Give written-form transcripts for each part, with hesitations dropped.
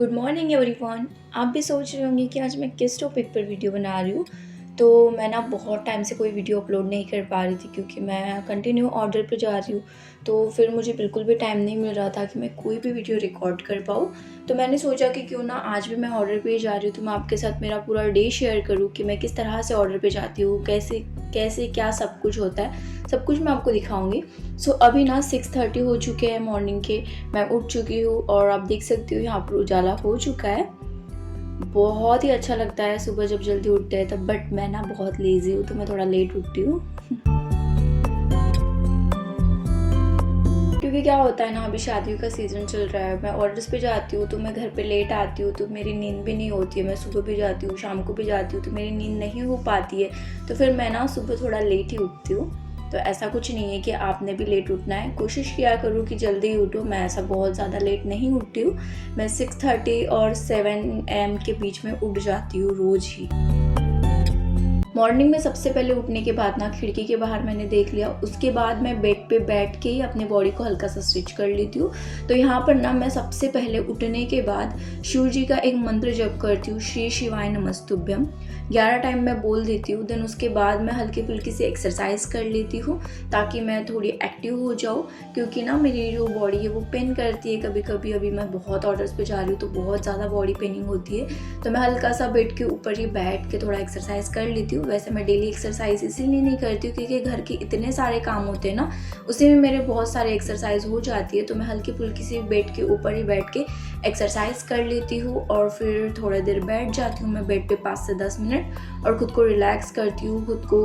Good morning everyone. आप भी सोच रहे होंगे कि आज मैं किस टॉपिक पर वीडियो बना रही हूँ। तो मैं ना बहुत टाइम से कोई वीडियो अपलोड नहीं कर पा रही थी क्योंकि मैं कंटिन्यू ऑर्डर पे जा रही हूँ। तो फिर मुझे बिल्कुल भी टाइम नहीं मिल रहा था कि मैं कोई भी वीडियो रिकॉर्ड कर पाऊँ। तो मैंने सोचा कि क्यों ना आज भी मैं ऑर्डर पे ही जा रही हूँ, तो मैं आपके साथ मेरा पूरा डे शेयर करूँ कि मैं किस तरह से ऑर्डर पे जाती हूँ, कैसे कैसे क्या सब कुछ होता है, सब कुछ मैं आपको दिखाऊँगी। सो अभी ना 6:30 हो चुके हैं मॉर्निंग के। मैं उठ चुकी हूँ और आप देख सकती हो यहाँ पर उजाला हो चुका है। बहुत ही अच्छा लगता है सुबह जब जल्दी उठते हैं तब, बट मैं ना बहुत लेज़ी हूँ तो मैं थोड़ा लेट उठती हूँ। क्योंकि क्या होता है ना, अभी शादियों का सीज़न चल रहा है, मैं ऑर्डर्स पे जाती हूँ तो मैं घर पे लेट आती हूँ तो मेरी नींद भी नहीं होती है। मैं सुबह भी जाती हूँ, शाम को भी जाती हूँ, तो मेरी नींद नहीं हो पाती है। तो फिर मैं ना सुबह थोड़ा लेट ही उठती हूँ। तो ऐसा कुछ नहीं है कि आपने भी लेट उठना है, कोशिश किया करूँ कि जल्दी ही उठूँ। मैं ऐसा बहुत ज़्यादा लेट नहीं उठती हूँ। मैं 6:30 और 7 AM के बीच में उठ जाती हूँ रोज़ ही। मॉर्निंग में सबसे पहले उठने के बाद ना खिड़की के बाहर मैंने देख लिया, उसके बाद मैं बेड पे बैठ के ही अपने बॉडी को हल्का सा स्ट्रेच कर लेती हूँ। तो यहाँ पर ना मैं सबसे पहले उठने के बाद शिव जी का एक मंत्र जप करती हूँ, श्री शिवाय नमस्तुभ्यम। 11 टाइम मैं बोल देती हूँ। देन उसके बाद मैं हल्की फुल्की सी एक्सरसाइज कर लेती हूँ ताकि मैं थोड़ी एक्टिव हो जाऊँ, क्योंकि ना मेरी जो बॉडी है वो पेन करती है कभी कभी। अभी मैं बहुत ऑर्डर्स पे जा रही हूँ तो बहुत ज़्यादा बॉडी पेनिंग होती है। तो मैं हल्का सा बेड के ऊपर ही बैठ के थोड़ा एक्सरसाइज कर लेती हूँ। वैसे मैं डेली एक्सरसाइज इसीलिए नहीं करती हूँ क्योंकि घर के इतने सारे काम होते हैं ना, उसी में मेरे बहुत सारे एक्सरसाइज हो जाती है। तो मैं हल्की फुल्की सी बेड के ऊपर ही बैठ के एक्सरसाइज कर लेती हूँ और फिर थोड़ा देर बैठ जाती हूँ मैं बेड पे 5 से 10 मिनट और खुद को रिलैक्स करती हूँ। खुद को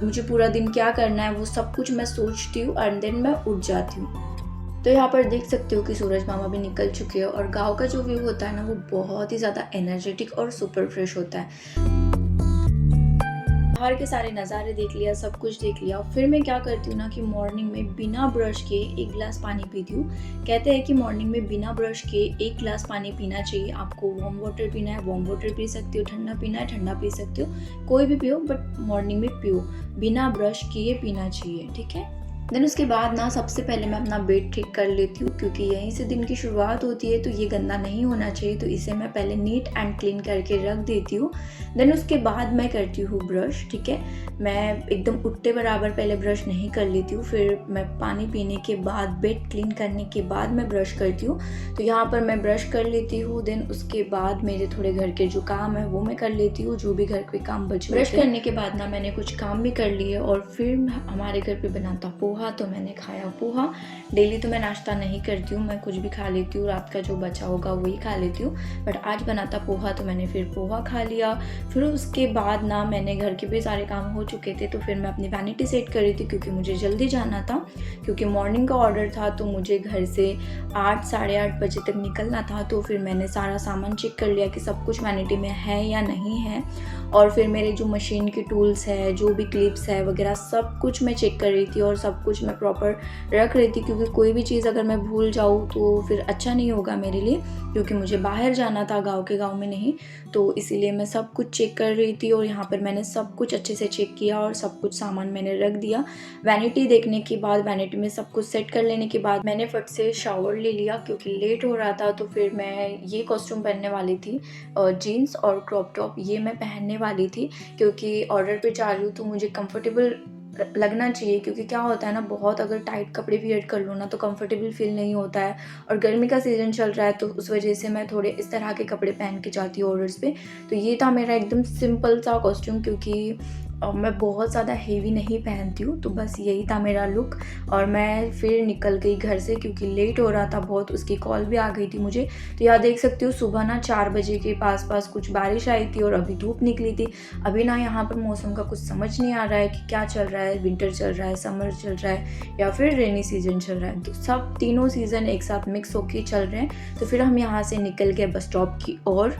मुझे पूरा दिन क्या करना है वो सब कुछ मैं सोचती हूँ एंड देन मैं उठ जाती हूँ। तो यहाँ पर देख सकते हो कि सूरज मामा भी निकल चुके हैं और गाँव का जो व्यू होता है ना वो बहुत ही ज़्यादा एनर्जेटिक और सुपर फ्रेश होता है। बाहर के सारे नज़ारे देख लिया, सब कुछ देख लिया, फिर मैं क्या करती हूँ ना कि मॉर्निंग में बिना ब्रश के 1 गिलास पानी पीती हूँ। कहते हैं कि मॉर्निंग में बिना ब्रश के 1 गिलास पानी पीना चाहिए। आपको वार्म वाटर पीना है, वार्म वाटर पी सकते हो, ठंडा पीना है, ठंडा पी सकते हो, कोई भी पियो, बट मॉर्निंग में पियो, बिना ब्रश किए पीना चाहिए, ठीक है। देन उसके बाद ना सबसे पहले मैं अपना बेड ठीक कर लेती हूँ क्योंकि यहीं से दिन की शुरुआत होती है, तो ये गंदा नहीं होना चाहिए। तो इसे मैं पहले नीट एंड क्लीन करके रख देती हूँ। देन उसके बाद मैं करती हूँ ब्रश, ठीक है। मैं एकदम उठते बराबर पहले ब्रश नहीं कर लेती हूँ, फिर मैं पानी पीने के बाद, बेड क्लीन करने के बाद मैं ब्रश करती हूँ। तो यहाँ पर मैं ब्रश कर लेती हूँ। देन उसके बाद मेरे थोड़े घर के जो काम है वो मैं कर लेती हूँ, जो भी घर के काम बचे। ब्रश करने के बाद ना मैंने कुछ काम भी कर लिए और फिर हमारे घर पे बना था पोहा, तो मैंने खाया पोहा। डेली तो मैं नाश्ता नहीं करती हूँ, मैं कुछ भी खा लेती हूँ, रात का जो बचा होगा वही खा लेती हूँ, बट आज बना था पोहा तो मैंने फिर पोहा खा लिया। फिर उसके बाद ना मैंने घर के भी सारे काम हो चुके थे तो फिर मैं अपनी वैनिटी सेट कर रही थी क्योंकि मुझे जल्दी जाना था, क्योंकि मॉर्निंग का ऑर्डर था तो मुझे घर से 8 साढ़े 8 बजे तक निकलना था। तो फिर मैंने सारा सामान चेक कर लिया कि सब कुछ वैनिटी में है या नहीं है, और फिर मेरे जो मशीन के टूल्स है, जो भी क्लिप्स है वगैरह, सब कुछ मैं चेक कर रही थी और सब कुछ मैं प्रॉपर रख रही थी, क्योंकि कोई भी चीज़ अगर मैं भूल जाऊँ तो फिर अच्छा नहीं होगा मेरे लिए, क्योंकि मुझे बाहर जाना था, गाँव में नहीं। तो इसीलिए मैं सब कुछ चेक कर रही थी और यहाँ पर मैंने सब कुछ अच्छे से चेक किया और सब कुछ सामान मैंने रख दिया। वैनिटी देखने के बाद, वैनिटी में सब कुछ सेट कर लेने के बाद मैंने फट से शावर ले लिया क्योंकि लेट हो रहा था। तो फिर मैं ये कॉस्ट्यूम पहनने वाली थी, जीन्स और क्रॉप टॉप, ये मैं पहनने वाली थी क्योंकि ऑर्डर पे जा रही हूँ तो मुझे कंफर्टेबल लगना चाहिए। क्योंकि क्या होता है ना, बहुत अगर टाइट कपड़े वियर कर लो ना तो कंफर्टेबल फील नहीं होता है, और गर्मी का सीज़न चल रहा है तो उस वजह से मैं थोड़े इस तरह के कपड़े पहन के जाती हूँ ऑर्डर्स पे। तो ये था मेरा एकदम सिंपल सा कॉस्ट्यूम, क्योंकि मैं बहुत ज़्यादा हेवी नहीं पहनती हूँ, तो बस यही था मेरा लुक। और मैं फिर निकल गई घर से क्योंकि लेट हो रहा था बहुत, उसकी कॉल भी आ गई थी मुझे। तो यहाँ देख सकती हूँ सुबह ना 4 बजे के पास कुछ बारिश आई थी और अभी धूप निकली थी। अभी ना यहाँ पर मौसम का कुछ समझ नहीं आ रहा है कि क्या चल रहा है, विंटर चल रहा है, समर चल रहा है या फिर रेनी सीजन चल रहा है। तो सब तीनों सीज़न एक साथ मिक्स होके चल रहे हैं। तो फिर हम यहाँ से निकल गए बस स्टॉप की ओर।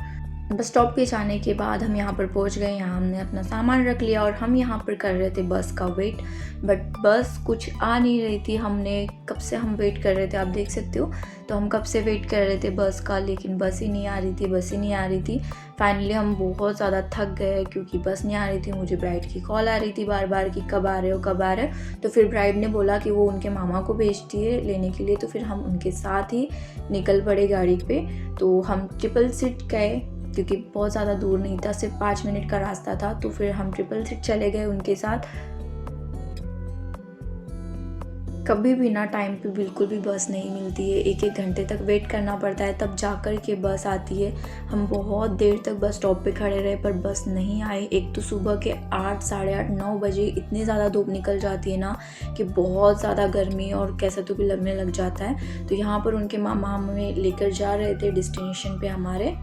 बस स्टॉप पे जाने के बाद हम यहाँ पर पहुँच गए। यहाँ हमने अपना सामान रख लिया और हम यहाँ पर कर रहे थे बस का वेट, बट बस कुछ आ नहीं रही थी। हमने कब से हम वेट कर रहे थे, आप देख सकते हो। तो हम कब से वेट कर रहे थे बस का, लेकिन बस ही नहीं आ रही थी, बस ही नहीं आ रही थी। फाइनली हम बहुत ज़्यादा थक गए क्योंकि बस नहीं आ रही थी। मुझे ब्राइड की कॉल आ रही थी बार बार कि कब आ रहे हो, कब आ रहे हो। तो फिर ब्राइड ने बोला कि वो उनके मामा को भेजती है लेने के लिए, तो फिर हम उनके साथ ही निकल पड़े गाड़ी पे। तो हम ट्रिपल सीट गए क्योंकि बहुत ज़्यादा दूर नहीं था, सिर्फ 5 मिनट का रास्ता था। तो फिर हम ट्रिपल सीट चले गए उनके साथ। कभी भी ना टाइम पे बिल्कुल भी बस नहीं मिलती है, 1-1 घंटे तक वेट करना पड़ता है तब जाकर के बस आती है। हम बहुत देर तक बस स्टॉप पे खड़े रहे पर बस नहीं आई। एक तो सुबह के 8, साढ़े 8, 9 बजे इतनी ज़्यादा धूप निकल जाती है ना कि बहुत ज़्यादा गर्मी और कैसा तो भी लगने लग जाता है। तो यहाँ पर उनके मामा हमें लेकर जा रहे थे डेस्टिनेशन पे हमारे।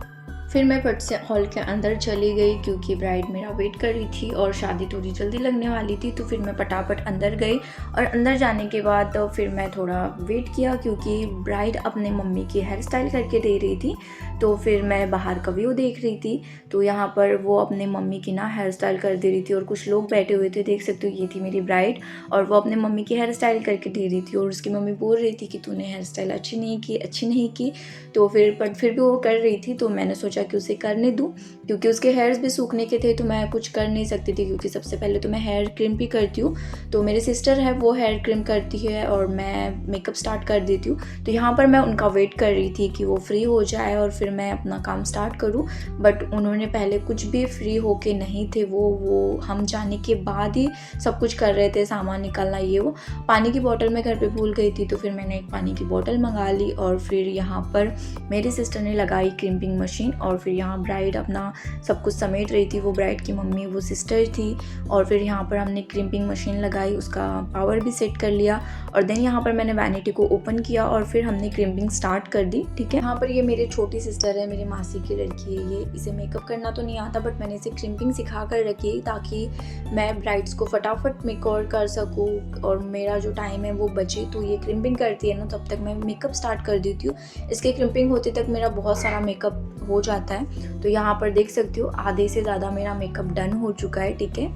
फिर मैं फट से हॉल के अंदर चली गई क्योंकि ब्राइड मेरा वेट कर रही थी और शादी थोड़ी जल्दी लगने वाली थी। तो फिर मैं फटाफट अंदर गई और अंदर जाने के बाद तो फिर मैं थोड़ा वेट किया क्योंकि ब्राइड अपने मम्मी की हेयर स्टाइल करके दे रही थी। तो फिर मैं बाहर का व्यू देख रही थी। तो यहाँ पर वो अपने मम्मी की ना हेयर स्टाइल कर दे रही थी और कुछ लोग बैठे हुए थे, देख सकते हो। ये थी मेरी ब्राइड और वो अपने मम्मी की हेयर स्टाइल करके दे रही थी और उसकी मम्मी बोल रही थी कि तूने हेयर स्टाइल अच्छी नहीं की। तो फिर भी वो कर रही थी, तो मैंने सोचा कि उसे करने दूँ क्योंकि उसके हेयर्स भी सूखने के थे। तो मैं कुछ कर नहीं सकती थी क्योंकि सबसे पहले तो मैं हेयर क्रिम भी करती हूँ। तो मेरी सिस्टर है वो हेयर क्रिम करती है और मैं मेकअप स्टार्ट कर देती हूँ। तो यहाँ पर मैं उनका वेट कर रही थी कि वो फ्री हो जाए और फिर मैं अपना काम स्टार्ट करूँ। बट उन्होंने पहले कुछ भी फ्री होके नहीं थे, वो हम जाने के बाद ही सब कुछ कर रहे थे, सामान निकालना ये वो। पानी की बोतल मैं घर पे भूल गई थी, तो फिर मैंने एक पानी की बोतल मंगा ली और फिर यहाँ पर मेरी सिस्टर ने लगाई क्रिम्पिंग मशीन और फिर यहाँ ब्राइड अपना सब कुछ समेट रही थी। वो ब्राइड की मम्मी वो सिस्टर थी और फिर यहाँ पर हमने क्रिम्पिंग मशीन लगाई, उसका पावर भी सेट कर लिया और देन यहाँ पर मैंने वैनिटी को ओपन किया और फिर हमने क्रिम्पिंग स्टार्ट कर दी। ठीक है, यहाँ पर ये मेरी छोटी सिस्टर है, मेरी मासी की लड़की है ये। इसे मेकअप करना तो नहीं आता बट मैंने इसे क्रिम्पिंग सिखा कर रखी है ताकि मैं ब्राइड्स को फटाफट मेकओवर कर सकूँ और मेरा जो टाइम है वो बचे। तो ये क्रिम्पिंग करती है ना, तब तक मैं मेकअप स्टार्ट कर देती हूँ। इसके क्रिम्पिंग होते तक मेरा बहुत सारा मेकअप हो जाता है। तो यहाँ पर देख सकती हो आधे से ज़्यादा मेरा मेकअप डन हो चुका है। ठीक है,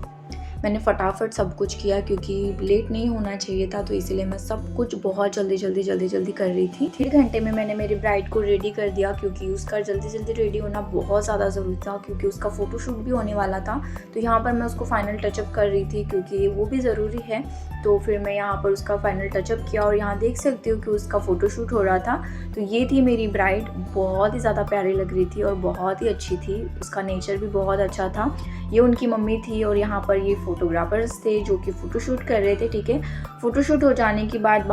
मैंने फटाफट सब कुछ किया क्योंकि लेट नहीं होना चाहिए था, तो इसलिए मैं सब कुछ बहुत जल्दी कर रही थी। 3 घंटे में मैंने मेरी ब्राइड को रेडी कर दिया क्योंकि उसका जल्दी रेडी होना बहुत ज़्यादा ज़रूरी था क्योंकि उसका फ़ोटोशूट भी होने वाला था। तो यहाँ पर मैं उसको फाइनल टचअप कर रही थी क्योंकि वो भी ज़रूरी है। तो फिर मैं यहाँ पर उसका फाइनल टचअप किया और यहाँ देख सकती हूँ कि उसका फ़ोटोशूट हो रहा था। तो ये थी मेरी ब्राइड, बहुत ही ज़्यादा प्यारी लग रही थी और बहुत ही अच्छी थी, उसका नेचर भी बहुत अच्छा था। ये उनकी मम्मी थी और यहाँ पर ये फोटोग्राफर्स थे जो कि फ़ोटोशूट कर रहे थे। ठीक है, फ़ोटोशूट हो जाने के बाद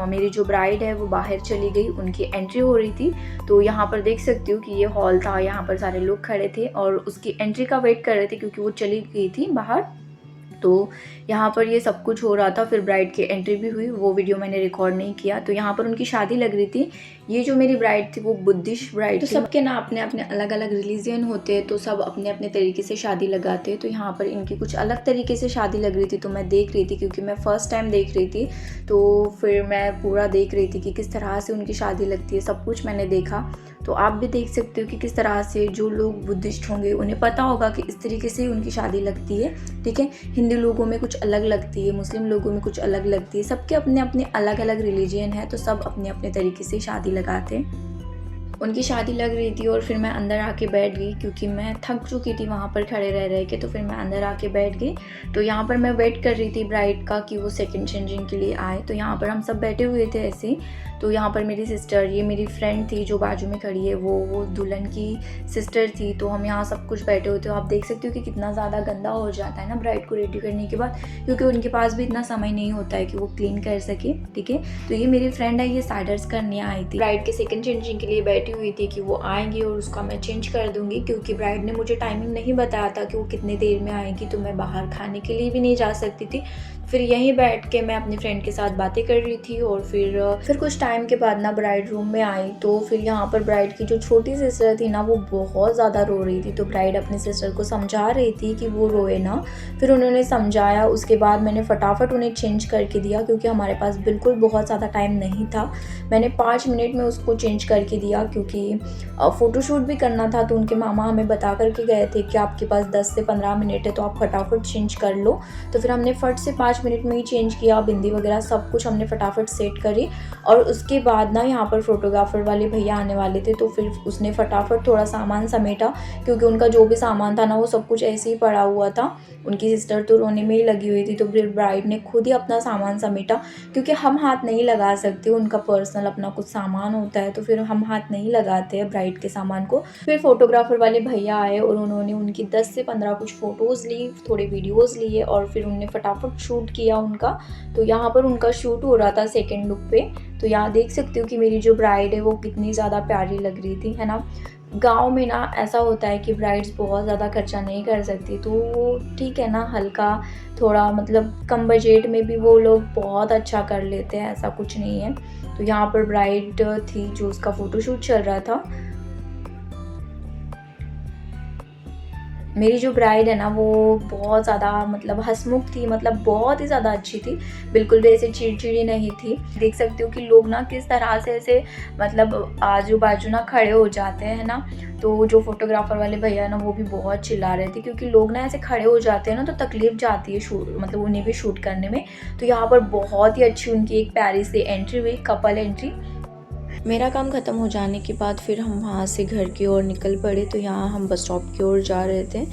मेरी जो ब्राइड है वो बाहर चली गई, उनकी एंट्री हो रही थी। तो यहाँ पर देख सकती हूँ कि ये हॉल था, यहाँ पर सारे लोग खड़े थे और उसकी एंट्री का वेट कर रहे थे क्योंकि वो चली गई थी बाहर। तो यहाँ पर ये सब कुछ हो रहा था, फिर ब्राइड की एंट्री भी हुई, वो वीडियो मैंने रिकॉर्ड नहीं किया। तो यहाँ पर उनकी शादी लग रही थी। ये जो मेरी ब्राइड थी वो बुद्धिस्ट ब्राइड थी। तो सबके ना अपने अपने अलग अलग रिलीजन होते हैं, तो सब अपने अपने तरीके से शादी लगाते हैं। तो यहाँ पर इनकी कुछ अलग तरीके से शादी लग रही थी, तो मैं देख रही थी क्योंकि मैं फ़र्स्ट टाइम देख रही थी। तो फिर मैं पूरा देख रही थी कि किस तरह से उनकी शादी लगती है, सब कुछ मैंने देखा। तो आप भी देख सकते हो कि किस तरह से जो लोग बुद्धिस्ट होंगे उन्हें पता होगा कि इस तरीके से उनकी शादी लगती है। ठीक है, हिंदू लोगों में कुछ अलग लगती है, मुस्लिम लोगों में कुछ अलग लगती है, सबके अपने अपने अलग अलग रिलीजन है, तो सब अपने अपने तरीके से शादी लगाते हैं। उनकी शादी लग रही थी और फिर मैं अंदर आके बैठ गई क्योंकि मैं थक चुकी थी वहाँ पर खड़े रह के। तो फिर मैं अंदर आके बैठ गई। तो यहाँ पर मैं वेट कर रही थी ब्राइड का कि वो सेकंड चेंजिंग के लिए आए। तो यहाँ पर हम सब बैठे हुए थे ऐसे ही। तो यहाँ पर मेरी सिस्टर, ये मेरी फ्रेंड थी जो बाजू में खड़ी है, वो दुल्हन की सिस्टर थी। तो हम यहाँ सब कुछ बैठे हुए थे। आप देख सकते हो कि कितना ज़्यादा गंदा हो जाता है ना ब्राइड को रेडी करने के बाद, क्योंकि उनके पास भी इतना समय नहीं होता है कि वो क्लीन कर सके। ठीक है, तो ये मेरी फ्रेंड है, ये साइडर्स करने आई थी। ब्राइड के सेकंड चेंजिंग के लिए बैठी हुई थी कि वो आएंगी और उसका मैं चेंज कर दूंगी, क्योंकि ब्राइड ने मुझे टाइमिंग नहीं बताया था कि वो कितनी देर में आएंगी। तो मैं बाहर खाने के लिए भी नहीं जा सकती थी। फिर यहीं बैठ के मैं अपनी फ्रेंड के साथ बातें कर रही थी और फिर कुछ टाइम के बाद ना ब्राइड रूम में आई तो फिर यहाँ पर ब्राइड की जो छोटी सिस्टर थी ना वो बहुत ज़्यादा रो रही थी। तो ब्राइड अपनी सिस्टर को समझा रही थी कि वो रोए ना। फिर उन्होंने समझाया, उसके बाद मैंने फटाफट उन्हें चेंज करके दिया क्योंकि हमारे पास बिल्कुल बहुत ज़्यादा टाइम नहीं था। मैंने 5 मिनट में उसको चेंज करके दिया क्योंकि फ़ोटोशूट भी करना था। तो उनके मामा हमें बता करके गए थे कि आपके पास 10 से 15 मिनट है तो आप फटाफट चेंज कर लो। तो फिर हमने फट से 5 मिनट में ही चेंज किया, बिंदी वगैरह सब कुछ हमने फटाफट सेट करी। और उसके बाद ना यहाँ पर फोटोग्राफर वाले भैया आने वाले थे तो फिर उसने फटाफट थोड़ा सामान समेटा क्योंकि उनका जो भी सामान था ना वो सब कुछ ऐसे ही पड़ा हुआ था। उनकी सिस्टर तो रोने में ही लगी हुई थी। तो फिर ब्राइड ने खुद ही अपना सामान समेटा क्योंकि हम हाथ नहीं लगा सकते, उनका पर्सनल अपना कुछ सामान होता है तो फिर हम हाथ नहीं लगाते हैं ब्राइड के सामान को। फिर फोटोग्राफर वाले भैया आए और उन्होंने उनकी 10 से 15 कुछ फ़ोटोज़ ली, थोड़े वीडियोज़ लिए और फिर उन्होंने फटाफट शूट किया उनका। तो यहाँ पर उनका शूट हो रहा था सेकेंड लुक पे। तो यहाँ देख सकते हो कि मेरी जो ब्राइड है वो कितनी ज़्यादा प्यारी लग रही थी, है ना। गाँव में ना ऐसा होता है कि ब्राइड्स बहुत ज़्यादा खर्चा नहीं कर सकती तो वो ठीक है ना, हल्का थोड़ा मतलब कम बजट में भी वो लोग बहुत अच्छा कर लेते हैं, ऐसा कुछ नहीं है। तो यहाँ पर ब्राइड थी जो उसका फ़ोटोशूट चल रहा था। मेरी जो ब्राइड है ना वो बहुत ज़्यादा मतलब हंसमुख थी, मतलब बहुत ही ज़्यादा अच्छी थी, बिल्कुल भी ऐसे चिड़चिड़ी नहीं थी। देख सकते हो कि लोग ना किस तरह से ऐसे मतलब आजू बाजू ना खड़े हो जाते हैं ना। तो जो फोटोग्राफर वाले भैया ना वो भी बहुत चिल्ला रहे थे क्योंकि लोग ना ऐसे खड़े हो जाते हैं ना तो तकलीफ जाती है शूट मतलब उन्हें भी शूट करने में। तो यहाँ पर बहुत ही अच्छी उनकी एक प्यारी सी एंट्री हुई, कपल एंट्री। मेरा काम ख़त्म हो जाने के बाद फिर हम वहाँ से घर की ओर निकल पड़े। तो यहाँ हम बस स्टॉप की ओर जा रहे थे।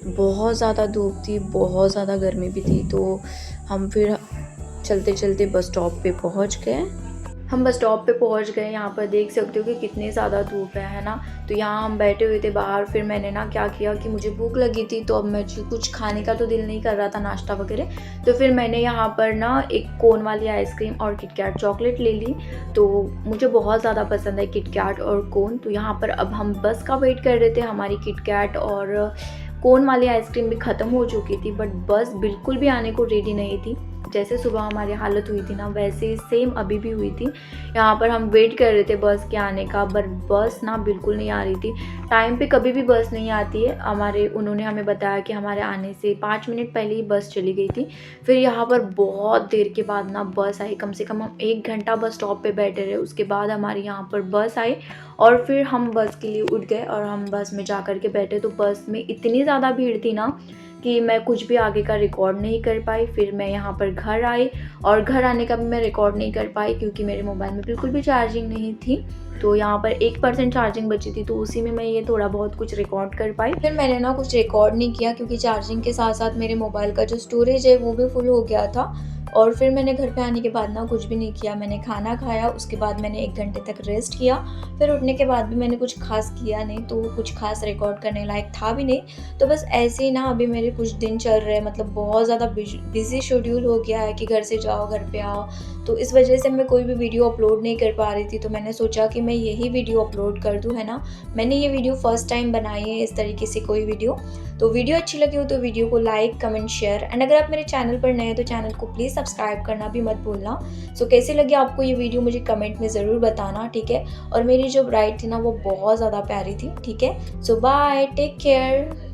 बहुत ज़्यादा धूप थी, बहुत ज़्यादा गर्मी भी थी। तो हम फिर चलते चलते बस स्टॉप पे पहुँच गए। हम बस स्टॉप पे पहुंच गए। यहाँ पर देख सकते हो कि कितनी ज़्यादा धूप है ना। तो यहाँ हम बैठे हुए थे बाहर। फिर मैंने ना क्या किया कि मुझे भूख लगी थी तो अब मुझे कुछ खाने का तो दिल नहीं कर रहा था, नाश्ता वगैरह। तो फिर मैंने यहाँ पर ना एक कोन वाली आइसक्रीम और किटकैट चॉकलेट ले ली। तो मुझे बहुत ज़्यादा पसंद है किटकैट और कोन। तो यहाँ पर अब हम बस का वेट कर रहे थे। हमारी किटकैट और कोन वाली आइसक्रीम भी ख़त्म हो चुकी थी बट बस बिल्कुल भी आने को रेडी नहीं थी। जैसे सुबह हमारी हालत हुई थी ना वैसे सेम अभी भी हुई थी। यहाँ पर हम वेट कर रहे थे बस के आने का बट बस ना बिल्कुल नहीं आ रही थी। टाइम पे कभी भी बस नहीं आती है। उन्होंने हमें बताया कि हमारे आने से 5 मिनट पहले ही बस चली गई थी। फिर यहाँ पर बहुत देर के बाद ना बस आई। कम से कम हम 1 घंटा बस स्टॉप पे बैठे रहे, उसके बाद हमारे यहाँ पर बस आई और फिर हम बस के लिए उठ गए और हम बस में जा कर के बैठे। तो बस में इतनी ज़्यादा भीड़ थी ना कि मैं कुछ भी आगे का रिकॉर्ड नहीं कर पाई। फिर मैं यहाँ पर घर आई और घर आने का भी मैं रिकॉर्ड नहीं कर पाई क्योंकि मेरे मोबाइल में बिल्कुल भी चार्जिंग नहीं थी। तो यहाँ पर 1% चार्जिंग बची थी तो उसी में मैं ये थोड़ा बहुत कुछ रिकॉर्ड कर पाई। फिर मैंने ना कुछ रिकॉर्ड नहीं किया क्योंकि चार्जिंग के साथ साथ मेरे मोबाइल का जो स्टोरेज है वो भी फुल हो गया था। और फिर मैंने घर पे आने के बाद ना कुछ भी नहीं किया। मैंने खाना खाया, उसके बाद मैंने 1 घंटे तक रेस्ट किया। फिर उठने के बाद भी मैंने कुछ खास किया नहीं, तो कुछ खास रिकॉर्ड करने लायक था भी नहीं। तो बस ऐसे ही ना अभी मेरे कुछ दिन चल रहे हैं, मतलब बहुत ज़्यादा बिजी शेड्यूल हो गया है कि घर से जाओ घर पे आओ। तो इस वजह से मैं कोई भी वीडियो अपलोड नहीं कर पा रही थी। तो मैंने सोचा कि मैं यही वीडियो अपलोड कर दूँ, है ना। मैंने ये वीडियो फर्स्ट टाइम बनाई है इस तरीके से कोई वीडियो। तो वीडियो अच्छी लगी हो तो वीडियो को लाइक कमेंट शेयर एंड अगर आप मेरे चैनल पर नए हैं तो चैनल को प्लीज़ सब्सक्राइब करना भी मत भूलना। सो कैसे लगी आपको ये वीडियो मुझे कमेंट में ज़रूर बताना, ठीक है। और मेरी जो ब्राइड थी ना वो बहुत ज़्यादा प्यारी थी, ठीक है। सो बाय, टेक केयर।